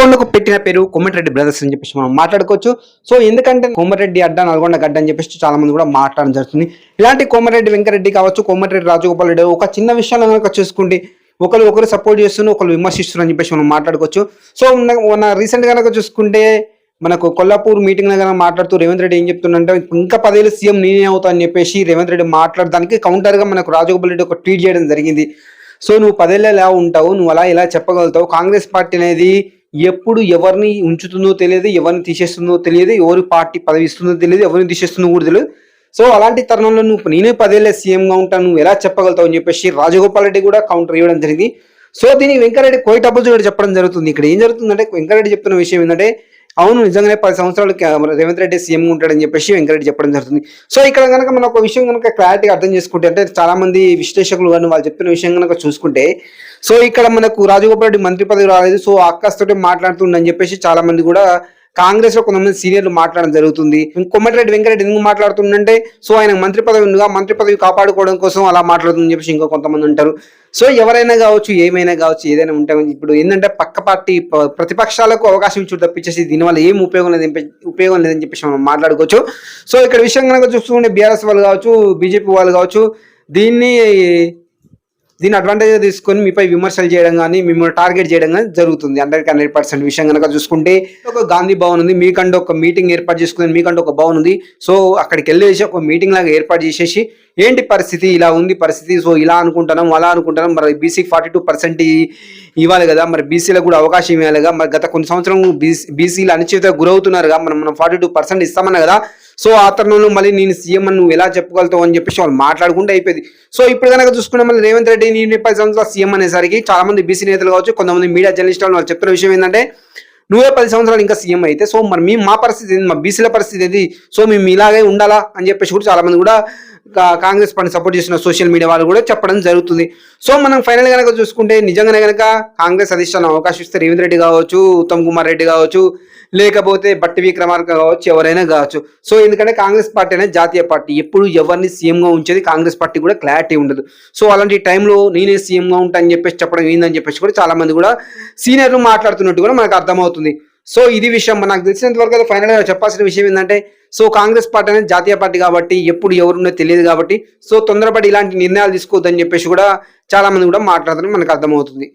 నల్గొండకు పెట్టిన పేరు కోమటిరెడ్డి బ్రదర్స్ అని చెప్పేసి మనం మాట్లాడుకోవచ్చు. సో ఎందుకంటే కోమటిరెడ్డి అడ్డ నల్గొండ గడ్డ అని చెప్పేసి చాలా మంది కూడా మాట్లాడడం జరుగుతుంది. ఇలాంటి కోమటిరెడ్డి వెంకరెడ్డి కావచ్చు, కోమటిరెడ్డి రాజగోపాల్ రెడ్డి ఒక చిన్న విషయంలో కనుక చూసుకుంటే ఒకరు సపోర్ట్ చేస్తున్నారు, ఒకరు విమర్శిస్తున్నారు అని చెప్పేసి మనం మాట్లాడుకోవచ్చు. సో మన రీసెంట్ కనుక చూసుకుంటే మనకు కొల్లాపూర్ మీటింగ్ దగ్గర మాట్లాడుతూ రేవంత్ రెడ్డి ఏం చెప్తుందంటే ఇంకా 10 ఏళ్ళు సీఎం నేనే అవుతా అని చెప్పేసి రేవంత్ రెడ్డి మాట్లాడడానికి కౌంటర్ గా మనకు రాజగోపాల్ రెడ్డి ఒక ట్వీట్ చేయడం జరిగింది. సో నువ్వు 10 ఏళ్ళు ఎలా ఉంటావు, నువ్వు అలా ఇలా చెప్పగలుగుతావు, కాంగ్రెస్ పార్టీ అనేది ఎప్పుడు ఎవరిని ఉంచుతుందో తెలియదు, ఎవరిని తీసేస్తుందో తెలియదు, ఎవరి పార్టీ పదవి ఇస్తుందో తెలియదు, ఎవరిని తీసేస్తుందో కూడా తెలియదు. సో అలాంటి తరుణంలో నువ్వు నేనే 10 ఏళ్ళ సీఎంగా ఉంటాను, నువ్వు ఎలా చెప్పగలుగుతావు అని చెప్పేసి రాజగోపాల్ రెడ్డి కూడా కౌంటర్ ఇవ్వడం జరిగింది. సో దీనికి వెంకరెడ్డి కోయిట్ అపోజిట్ చెప్పడం జరుగుతుంది. ఇక్కడ ఏం జరుగుతుందంటే వెంకరెడ్డి చెప్తున్న విషయం ఏంటంటే అవును నిజంగానే 10 సంవత్సరాలు రేవంత్ రెడ్డి సీఎం ఉంటాడని చెప్పేసి వెంకరెడ్డి చెప్పడం జరుగుతుంది. సో ఇక్కడ కనుక మనం ఒక విషయం కనుక క్లారిటీగా అర్థం చేసుకుంటే, అంటే చాలా మంది విశ్లేషకులు కానీ వాళ్ళు చెప్పిన విషయం కనుక చూసుకుంటే, సో ఇక్కడ మనకు రాజగోపాల్ రెడ్డి మంత్రి పదవి రాలేదు, సో అక్కస్తోటి మాట్లాడుతుండని చెప్పేసి చాలా మంది కూడా కాంగ్రెస్ లో కొంతమంది సీనియర్లు మాట్లాడడం జరుగుతుంది. కోమటిరెడ్డి వెంకరెడ్డి ఎందుకు మాట్లాడుతుందంటే సో ఆయన మంత్రి పదవి ఉందిగా, మంత్రి పదవి కాపాడుకోవడం కోసం అలా మాట్లాడుతుందని చెప్పేసి ఇంకో కొంతమంది ఉంటారు. సో ఎవరైనా కావచ్చు, ఏమైనా కావచ్చు, ఏదైనా ఉంటే ఇప్పుడు ఏంటంటే పక్క పార్టీ ప్రతిపక్షాలకు అవకాశం ఇచ్చి తప్పించేసి దీనివల్ల ఏం ఉపయోగం లేదని చెప్పేసి మనం మాట్లాడుకోవచ్చు. సో ఇక్కడ విషయం కనుక చూసుకుంటే బీఆర్ఎస్ వాళ్ళు కావచ్చు, బీజేపీ వాళ్ళు కావచ్చు, దీన్ని అడ్వాంటేజ్ తీసుకొని మీపై విమర్శలు చేయడం కానీ, మిమ్మల్ని టార్గెట్ చేయడం కానీ జరుగుతుంది. 100% విషయం కనుక చూసుకుంటే ఒక గాంధీ భవన్ ఉంది, మీకంటే ఒక మీటింగ్ ఏర్పాటు చేసుకుని, మీకంటే ఒక భవన్ ఉంది. సో అక్కడికి వెళ్ళేసి ఒక మీటింగ్ లాగా ఏర్పాటు చేసేసి ఏంటి పరిస్థితి, ఇలా ఉంది పరిస్థితి, సో ఇలా అనుకుంటున్నాం అలా అనుకుంటున్నాం, మరి బీసీకి 42% ఇవ్వాలి కదా, మరి బీసీలకు కూడా అవకాశం ఇవ్వాలిగా, మరి గత కొన్ని సంవత్సరం బీసీలు అనిశ్చిత గురవుతున్నారుగా, మనం 42% ఇస్తామన్నా కదా, సో ఆ తరుణంలో మళ్ళీ నేను సీఎం అని నువ్వు ఎలా చెప్పగలుగుతావు అని చెప్పేసి వాళ్ళు మాట్లాడుకుంటూ అయిపోయింది. సో ఇప్పుడు కనుక చూసుకున్నా మళ్ళీ రేవంత్ రెడ్డి నేను 10 సంవత్సరాలు సీఎం అనేసరికి చాలా మంది బీసీ నేతలు కావచ్చు, కొంతమంది మీడియా జర్నలిస్ట్ వాళ్ళు చెప్తున్న విషయం ఏంటంటే నువ్వే 10 సంవత్సరాలు ఇంకా సీఎం అయితే సో మరి మా పరిస్థితి ఏంది, మా బీసీల పరిస్థితి ఏంది, సో మేము ఇలాగే ఉండాలా అని చెప్పేసి కూడా చాలా మంది కూడా కాంగ్రెస్ పార్టీ సపోర్ట్ చేసిన సోషల్ మీడియా వాళ్ళు కూడా చెప్పడం జరుగుతుంది. సో మనం ఫైనల్ కనుక చూసుకుంటే నిజంగానే కనుక కాంగ్రెస్ అధిష్టానం అవకాశం ఇస్తే రేవంత్ రెడ్డి కావచ్చు, ఉత్తమ్ కుమార్ రెడ్డి కావచ్చు, లేకపోతే బట్టి విక్రమార్క కావచ్చు, ఎవరైనా కావచ్చు. సో ఎందుకంటే కాంగ్రెస్ పార్టీ అనేది జాతీయ పార్టీ, ఎప్పుడు ఎవరిని సీఎంగా ఉంచేది కాంగ్రెస్ పార్టీ కూడా క్లారిటీ ఉండదు. సో అలాంటి టైంలో నేనే సీఎంగా ఉంటా అని చెప్పేసి చెప్పడం ఏందని చెప్పేసి కూడా చాలా మంది కూడా సీనియర్లు మాట్లాడుతున్నట్టు కూడా మనకు అర్థమవుతుంది. సో ఇది విషయం నాకు తెలిసినంత వరకు ఫైనల్ గా చెప్పాల్సిన విషయం ఏంటంటే సో కాంగ్రెస్ పార్టీ అనేది జాతీయ పార్టీ కాబట్టి ఎప్పుడు ఎవరున్నో తెలియదు కాబట్టి సో తొందరపడి ఇలాంటి నిర్ణయాలు తీసుకోవద్దని చెప్పేసి కూడా చాలా మంది కూడా మాట్లాడుతున్నారు మనకు అర్థమవుతుంది.